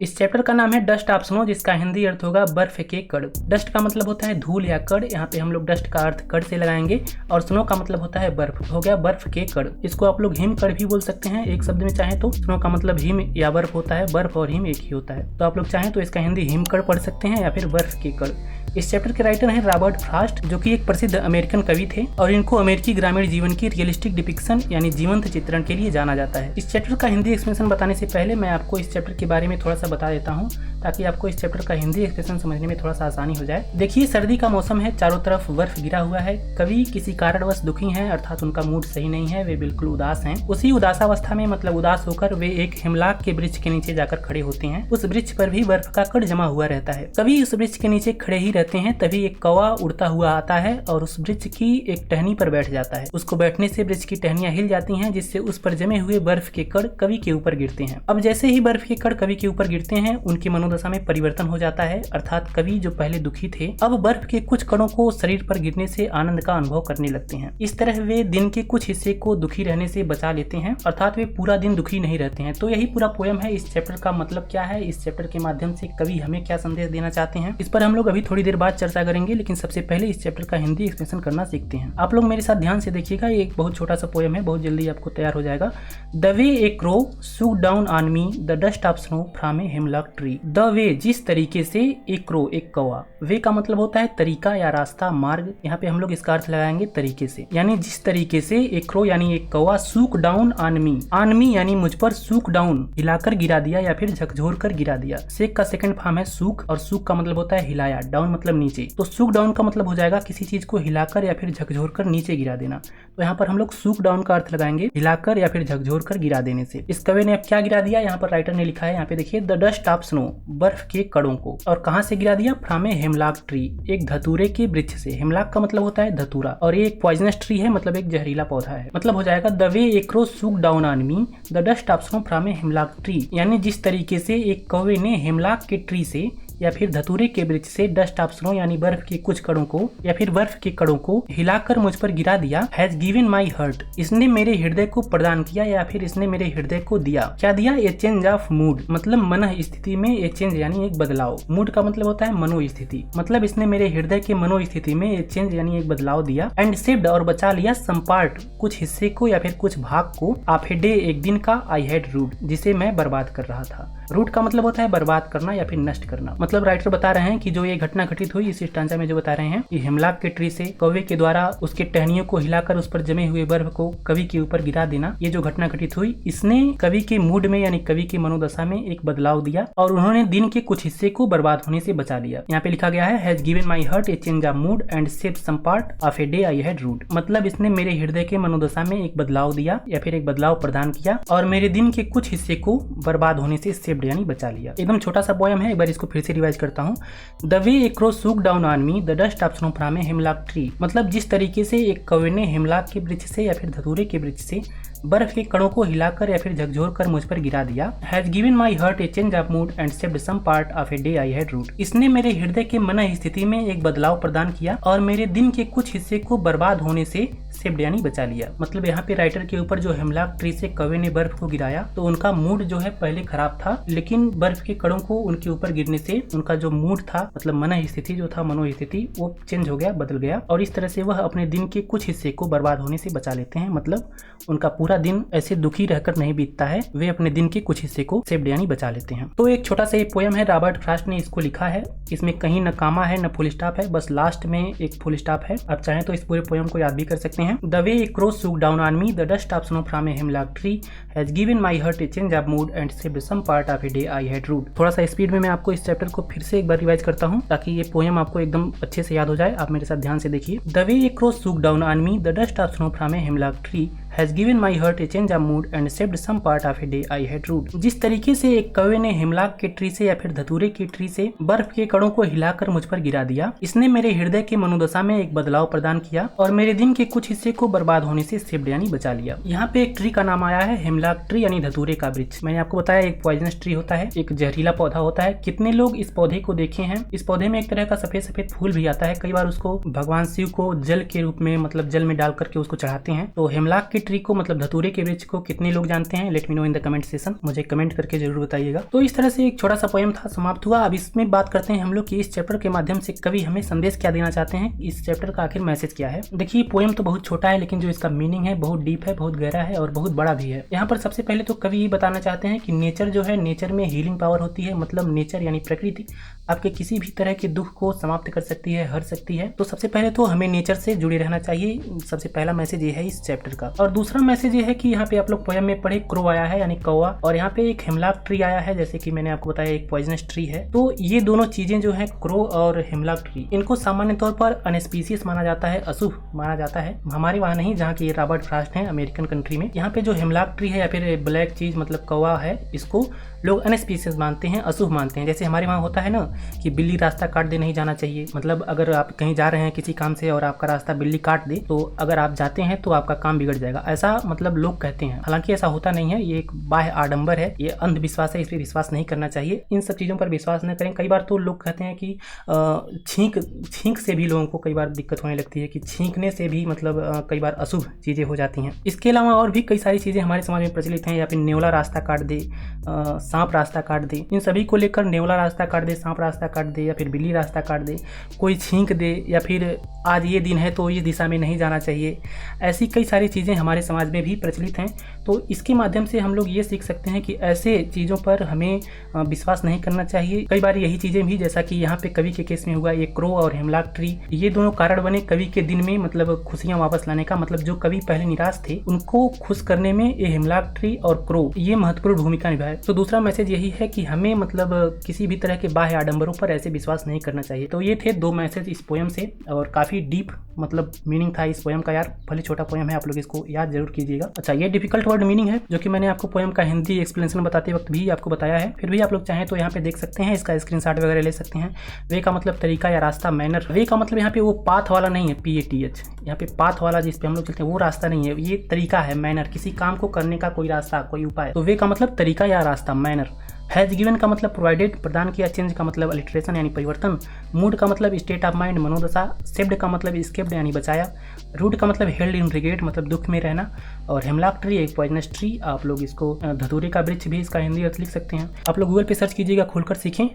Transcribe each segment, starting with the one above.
इस चैप्टर का नाम है डस्ट ऑफ स्नो, जिसका हिंदी अर्थ होगा बर्फ के कण। डस्ट का मतलब होता है धूल या कण, यहाँ पे हम लोग डस्ट का अर्थ कण से लगाएंगे, और स्नो का मतलब होता है बर्फ, हो गया बर्फ के कण। इसको आप लोग हिम कण भी बोल सकते हैं एक शब्द में चाहे तो। स्नो का मतलब हिम या बर्फ होता है, बर्फ और हिम एक ही होता है, तो आप लोग चाहें तो इसका हिंदी हिमकण पढ़ सकते हैं या फिर बर्फ के कण। इस चैप्टर के राइटर हैं रॉबर्ट फ्रॉस्ट, जो कि एक प्रसिद्ध अमेरिकन कवि थे, और इनको अमेरिकी ग्रामीण जीवन की रियलिस्टिक डिपिक्शन यानी जीवंत चित्रण के लिए जाना जाता है। इस चैप्टर का हिंदी एक्सप्लेनेशन बताने से पहले मैं आपको इस चैप्टर के बारे में थोड़ा सा बता देता हूँ, ताकि आपको इस चैप्टर का हिंदी एक्सप्रेशन समझने में थोड़ा सा आसानी हो जाए। देखिए, सर्दी का मौसम है, चारों तरफ बर्फ गिरा हुआ है। कवि किसी कारणवश दुखी हैं, अर्थात उनका मूड सही नहीं है, वे बिल्कुल उदास हैं। उसी उदासावस्था में मतलब उदास होकर वे एक हिमलाक के वृक्ष के नीचे जाकर खड़े होते हैं। उस वृक्ष पर भी बर्फ का कण जमा हुआ रहता है। कवि उस वृक्ष के नीचे खड़े ही रहते हैं, तभी एक कौवा उड़ता हुआ आता है और उस वृक्ष की एक टहनी पर बैठ जाता है। उसको बैठने से वृक्ष की टहनियां हिल जाती हैं, जिससे उस पर जमे हुए बर्फ के कण कवि के ऊपर गिरते हैं। अब जैसे ही बर्फ के कण कवि के ऊपर गिरते हैं, उनकी मनोदशा में परिवर्तन हो जाता है, अर्थात कवि जो पहले दुखी थे, अब बर्फ के कुछ कणों को शरीर पर गिरने से आनंद का अनुभव करने लगते हैं। इस तरह वे दिन के कुछ हिस्से को दुखी रहने से बचा लेते हैं, अर्थात वे पूरा दिन दुखी नहीं रहते हैं। तो यही पूरा पोयम है। इस चैप्टर का मतलब क्या है, इस चैप्टर के माध्यम से कवि हमें क्या संदेश देना चाहते हैं, इस पर हम लोग अभी थोड़ी देर बाद चर्चा करेंगे, लेकिन सबसे पहले इस चैप्टर का हिंदी एक्सप्रेशन करना सीखते हैं। आप लोग मेरे साथ ध्यान से देखिएगा, ये एक बहुत छोटा सा पोयम है, बहुत जल्दी आपको तैयार हो जाएगा। The way a crow shook down on me the dust of snow from a hemlock tree. The way, जिस तरीके से, एक क्रो, एक कौवा। वे का मतलब होता है तरीका या रास्ता, मार्ग। यहाँ पे हम लोग इसका अर्थ लगाएंगे तरीके से, यानी जिस तरीके से एक क्रो यानी एक कौवा shook down on me, on me यानी मुझ पर, सूक डाउन हिलाकर गिरा दिया या फिर झकझोर कर गिरा दिया। सेक का सेकंड फॉर्म है सूक, और सूक का मतलब होता है हिलाया, डाउन मतलब नीचे। तो सूक डाउन का मतलब हो जाएगा किसी चीज को हिलाकर या फिर झकझोर कर नीचे गिरा देना। तो यहाँ पर हम लोग सूक डाउन का अर्थ लगाएंगे हिलाकर या फिर झकझोर कर गिरा देने से। इस कवि ने अब क्या गिरा दिया, यहाँ पर राइटर ने लिखा है, यहाँ पे देखिए, द डस्ट ऑफ स्नो, बर्फ के कणों को। और कहाँ से गिरा दिया, फ्रॉम ए हिमलॉक ट्री, एक धतूरे के वृक्ष से। हिमलॉक का मतलब होता है धतूरा, और ये एक पॉइजनस ट्री है, मतलब एक जहरीला पौधा है। मतलब हो जाएगा the way a crow shook down on me the dust of snow from a hemlock tree, यानी जिस तरीके से एक कौवे ने हिमलॉक के ट्री से या फिर धतूरे के वृक्ष से डस्ट ऑफ स्नो यानी बर्फ के कुछ कणों को या फिर बर्फ के कणों को हिलाकर मुझ पर गिरा दिया, हैज गिवन माई हार्ट, इसने मेरे हृदय को प्रदान किया या फिर इसने मेरे हृदय को दिया। क्या दिया, ए चेंज ऑफ मूड, मतलब मन स्थिति में ए चेंज यानी एक बदलाव। मूड का मतलब होता है मनोस्थिति, मतलब इसने मेरे हृदय के मनोस्थिति में ए चेंज यानी एक बदलाव दिया। एंड सेव्ड, और बचा लिया, सम पार्ट, कुछ हिस्से को या फिर कुछ भाग को, ऑफ ए डे, एक दिन का, आई हैड रूड, जिसे मैं बर्बाद कर रहा था। रूट का मतलब होता है बर्बाद करना या फिर नष्ट करना। मतलब राइटर बता रहे हैं कि जो ये घटना घटित हुई, इस स्टांजा में जो बता रहे हैं कि हिमलॉक के ट्री से कौवे के द्वारा उसके टहनियों को हिलाकर उस पर जमे हुए बर्फ को कवि के ऊपर गिरा देना, ये जो घटना घटित हुई, इसने कवि के मूड में यानी कवि की मनोदशा में एक बदलाव दिया, और उन्होंने दिन के कुछ हिस्से को बर्बाद होने से बचा लिया। यहाँ पे लिखा गया है, has given my heart a change of mood and saved some part of a day I had rued, मतलब इसने मेरे हृदय के मनोदशा में एक बदलाव दिया या फिर एक बदलाव प्रदान किया, और मेरे दिन के कुछ हिस्से को बर्बाद होने से सेव्ड यानी बचा लिया। एकदम छोटा सा पोयम है, एक बार इसको फिर से रिवाइज करता हूँ। The way a crow shook down on me the dust of snow from a hemlock tree, मतलब जिस तरीके से एक कौवे ने हिमलॉक के वृक्ष से या फिर धतूरे के वृक्ष से बर्फ के कणों को हिलाकर या फिर झकझोर कर मुझ पर गिरा दिया। Has given my heart a change of mood and saved some part of a day I had rued, इसने मेरे हृदय के मन स्थिति में एक बदलाव प्रदान किया और मेरे दिन के कुछ हिस्से को बर्बाद होने से सेव्ड यानी बचा लिया। मतलब यहाँ पे राइटर के ऊपर जो हिमलॉक ट्री से कौवे ने बर्फ को गिराया, तो उनका मूड जो है पहले खराब था, लेकिन बर्फ के कणों को उनके ऊपर गिरने से उनका जो मूड था, मतलब मन स्थिति जो था, मनोस्थिति, वो चेंज हो गया, बदल गया, और इस तरह से वह अपने दिन के कुछ हिस्से को बर्बाद होने से बचा लेते हैं। मतलब उनका पूरा दिन ऐसे दुखी रहकर नहीं बीतता है, वे अपने दिन के कुछ हिस्से को सेव्ड यानी बचा लेते हैं। तो एक छोटा सा ये पोयम है, रॉबर्ट फ्रॉस्ट ने इसको लिखा है। इसमें कहीं न कामा है न फुल स्टॉप है, बस लास्ट में एक फुल स्टॉप है। आप चाहें तो इस पूरे पोयम को याद भी कर सकते हैं। The way a crow shook down on me the dust of snow from a hemlock tree has given my heart a change of mood and saved some part of a day I had rued. थोड़ा सा speed में मैं आपको इस chapter को फिर से एक बार रिवाइज करता हूँ, ताकि ये पोयम आपको एकदम अच्छे से याद हो जाए। आप मेरे साथ ध्यान से देखिए। The way a crow shook down on me the dust of snow from a hemlock tree has given my heart a change of mood and saved some part of a day I had rued. जिस तरीके से एक कौवे ने हिमलॉक के tree से या फिर धतूरे के ट्री से बर्फ के कणों को हिलाकर मुझ पर गिरा दिया, इसने मेरे हृदय के मनोदशा में एक बदलाव प्रदान किया और मेरे दिन के कुछ हिस्से को बर्बाद होने से सेव्ड यानी बचा लिया। यहाँ पे एक ट्री का नाम आया है हिमलॉक ट्री यानी धतूरे का वृक्ष। मैंने आपको बताया एक पॉइजनस ट्री होता है, एक जहरीला पौधा होता है। कितने लोग इस पौधे को देखे हैं। इस पौधे में एक तरह का सफेद सफेद फूल भी आता है। कई बार उसको भगवान शिव को जल के रूप में, मतलब जल में डाल करके उसको चढ़ाते हैं। तो हिमलॉक के ट्री को मतलब धतूरे के वृक्ष को कितने लोग जानते हैं? Let me know in the comment session, मुझे कमेंट करके जरूर बताइएगा। तो इस तरह से एक छोटा सा पोएम था, समाप्त हुआ। अब इसमें बात करते हैं हम लोग कि इस चैप्टर के माध्यम से कवि हमें संदेश क्या देना चाहते हैं, इस चैप्टर का आखिर मैसेज क्या है। देखिए पोएम तो बहुत छोटा है, लेकिन जो इसका मीनिंग है बहुत डीप है, बहुत गहरा है और बहुत बड़ा भी है। यहाँ पर सबसे पहले तो कवि ये बताना चाहते हैं कि नेचर जो है, नेचर में हीलिंग पावर होती है। मतलब नेचर यानी प्रकृति आपके किसी भी तरह के दुख को समाप्त कर सकती है, हर सकती है। तो सबसे पहले तो हमें नेचर से जुड़े रहना चाहिए, सबसे पहला मैसेज ये है इस चैप्टर का। और दूसरा मैसेज ये है कि यहाँ पे आप लोग पोएम में पढ़े क्रो आया है यानी कौवा, और यहाँ पे एक हिमलाक ट्री आया है, जैसे कि मैंने आपको बताया एक पॉइजनस ट्री है। तो ये दोनों चीजें जो है क्रो और हिमलाक ट्री, इनको सामान्य तौर पर अनस्पीशियस माना जाता है, अशुभ माना जाता है। हमारे वहाँ नहीं, जहाँ की रॉबर्ट फ्रॉस्ट है अमेरिकन कंट्री में। यहाँ पे जो हिमलाक ट्री है या फिर ब्लैक चीज मतलब कौवा है, इसको लोग अनस्पीशियस मानते हैं, अशुभ मानते हैं। जैसे हमारे वहाँ होता है ना कि बिल्ली रास्ता काट दे, नहीं जाना चाहिए। मतलब अगर आप कहीं जा रहे हैं किसी काम से और आपका रास्ता बिल्ली काट दे, तो अगर आप जाते हैं तो आपका काम बिगड़ जाएगा, ऐसा मतलब लोग कहते हैं। हालांकि ऐसा होता नहीं है, ये एक बाह्य आडंबर है, ये अंधविश्वास है, इस पर विश्वास नहीं करना चाहिए। इन सब चीज़ों पर विश्वास न करें। कई बार तो लोग कहते हैं कि छींक से भी लोगों को कई बार दिक्कत होने लगती है, कि छींकने से भी मतलब कई बार अशुभ चीज़ें हो जाती हैं। इसके अलावा और भी कई सारी चीज़ें हमारे समाज में प्रचलित हैं, या फिर नेवला रास्ता काट दे, सांप रास्ता काट दे, इन सभी को लेकर नेवला रास्ता काट दे, सांप रास्ता काट दे, या फिर बिल्ली रास्ता काट दे, कोई छींक दे, या फिर आज ये दिन है तो इस दिशा में नहीं जाना चाहिए, ऐसी कई सारी चीज़ें हमारे समाज में भी प्रचलित हैं। तो इसके माध्यम से हम लोग ये सीख सकते हैं कि ऐसे चीज़ों पर हमें विश्वास नहीं करना चाहिए। कई बार यही चीज़ें भी, जैसा कि यहाँ पे कवि के केस में हुआ, ये क्रो और हिमलाक ट्री, ये दोनों कारण बने कवि के दिन में मतलब खुशियाँ वापस लाने का। मतलब जो कवि पहले निराश थे उनको खुश करने में ये हिमलाक ट्री और क्रो ये महत्वपूर्ण भूमिका निभाए। तो दूसरा मैसेज यही है कि हमें मतलब किसी भी तरह के बाह्य आडंबरों पर ऐसे विश्वास नहीं करना चाहिए। तो ये थे दो मैसेज इस पोएम से, और काफ़ी डीप मतलब मीनिंग था इस पोएम का यार। भले छोटा पोएम है, आप लोग इसको याद जरूर कीजिएगा। अच्छा, ये डिफिकल्ट वर्ड मीनिंग है जो कि मैंने आपको पोएम का हिंदी एक्सप्लेनेशन बताते वक्त भी आपको बताया है। फिर भी आप लोग चाहें तो यहाँ पे देख सकते हैं, इसका स्क्रीनशॉट वगैरह ले सकते हैं। वे का मतलब तरीका या रास्ता, मैनर। वे का मतलब यहाँ पे वो पाथ वाला नहीं है, PATH, यहाँ पे पाथ वाला जिस पे हम लोग चलते हैं वो रास्ता नहीं है, ये तरीका है, मैनर, किसी काम को करने का कोई रास्ता, कोई उपाय। तो वे का मतलब तरीका या रास्ता, मैनर। हैज गिवन का मतलब प्रोवाइडेड, प्रदान किया। चेंज का मतलब अलिटरेशन यानी परिवर्तन। मूड का मतलब स्टेट ऑफ माइंड, मनोदशा। सेव्ड का मतलब स्केप्ड यानी बचाया। रूट का मतलब हेल्ड इन रिगेट मतलब दुख में रहना। और हिमलाक ट्री एक पॉइजनस ट्री, आप लोग इसको धतूरे का वृक्ष भी इसका हिंदी अर्थ लिख सकते हैं। आप लोग गूगल पे सर्च कीजिएगा, खुलकर सीखें,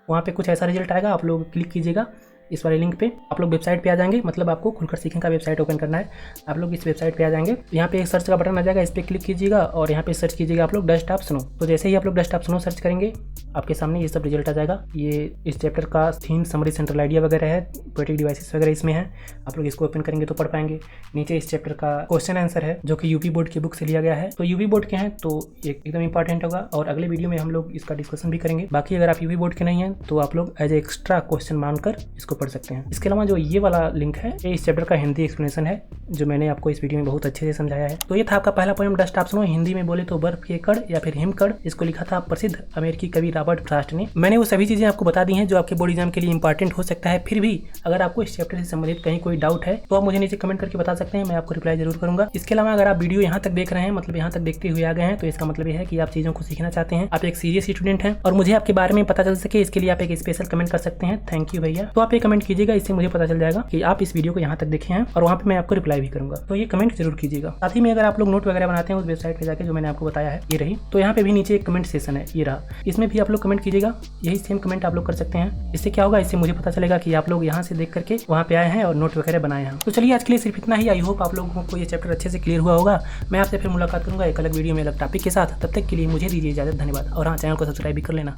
वहाँ पे कुछ ऐसा रिजल्ट आएगा, आप लोग क्लिक कीजिएगा इस वाले लिंक पे, आप लोग वेबसाइट पे आ जाएंगे। मतलब आपको खुलकर सीखें का वेबसाइट ओपन करना है, आप लोग इस वेबसाइट पे आ जाएंगे। यहाँ पे एक सर्च का बटन आ जाएगा, इस पर क्लिक कीजिएगा और यहाँ पे सर्च कीजिएगा आप लोग डस्ट ऑफ स्नो। तो जैसे ही आप लोग डस्ट ऑफ स्नो सर्च करेंगे, आपके सामने ये सब रिजल्ट आ जाएगा। ये इस चैप्टर का थीम, समरी, सेंट्रल आइडिया वगैरह है, पोएटिक डिवाइसेस वगैरह इसमें है। आप लोग इसको ओपन करेंगे तो पढ़ पाएंगे। नीचे इस चैप्टर का क्वेश्चन आंसर है जो कि यूपी बोर्ड की बुक से लिया गया है। तो यूपी बोर्ड के हैं तो एकदम इंपॉर्टेंट होगा, और अगले वीडियो में हम लोग इसका डिस्कशन भी करेंगे। बाकी अगर आप यूपी बोर्ड के नहीं हैं तो आप लोग एज ए एक्स्ट्रा क्वेश्चन मानकर इसको पढ़ सकते हैं। इसके जो ये वाला लिंक है, ये इस चैप्टर का हिंदी एक्सप्लेनेशन है जो मैंने आपको इस वीडियो में बहुत अच्छे से समझाया है। तो ये था आपका पहला poem dust of snow, Hindi में बोले तो बर्फ के कण या फिर हिमकण। इसको लिखा था प्रसिद्ध अमेरिकी कवि रॉबर्ट फ्रॉस्ट ने। मैंने वो सभी चीजें आपको बता दी हैं जो आपके बोर्ड एग्जाम के लिए इंपॉर्टेंट हो सकता है। फिर भी अगर आपको इस चैप्टर से संबंधित कहीं कोई डाउट है तो आप मुझे नीचे कमेंट करके बता सकते हैं, मैं आपको रिप्लाई जरूर करूंगा। इसके अलावा अगर आप वीडियो यहाँ तक देख रहे हैं, मतलब यहाँ तक देखते हुए आ गए हैं, तो इसका मतलब ये है कि आप चीजों को सीखना चाहते हैं, आप एक सीरियस स्टूडेंट हैं और मुझे आपके बारे में पता चल सके, इसके लिए आप एक स्पेशल कमेंट कर सकते हैं, थैंक यू भैया। तो आप ये कमेंट कीजिएगा, इससे मुझे पता चल जाएगा कि आप इस वीडियो को यहाँ तक देखे हैं, और वहाँ पे मैं आपको रिप्लाई भी करूंगा। तो ये कमेंट जरूर कीजिएगा। साथ ही में अगर आप लोग नोट वगैरह बनाते हैं उस वेबसाइट पे जाके जो मैंने आपको बताया है, ये रही, तो यहाँ पे भी नीचे एक कमेंट सेशन है, ये रहा, इसमें भी आप लोग कमेंट कीजिएगा। यही सेम कमेंट आप लोग कर सकते हैं। इससे क्या होगा, इससे मुझे पता चलेगा कि आप लोग यहाँ से देख करके वहाँ पे आए हैं और नोट वगैरह बनाए हैं। तो चलिए आज के लिए सिर्फ इतना ही। आई होप आप लोगों को ये चैप्टर अच्छे से क्लियर हुआ होगा। मैं आपसे फिर मुलाकात करूंगा एक अलग वीडियो में अलग टॉपिक के साथ। तब तक के लिए मुझे दीजिए इजाजत, धन्यवाद। और हाँ, चैनल को सब्सक्राइब भी कर लेना।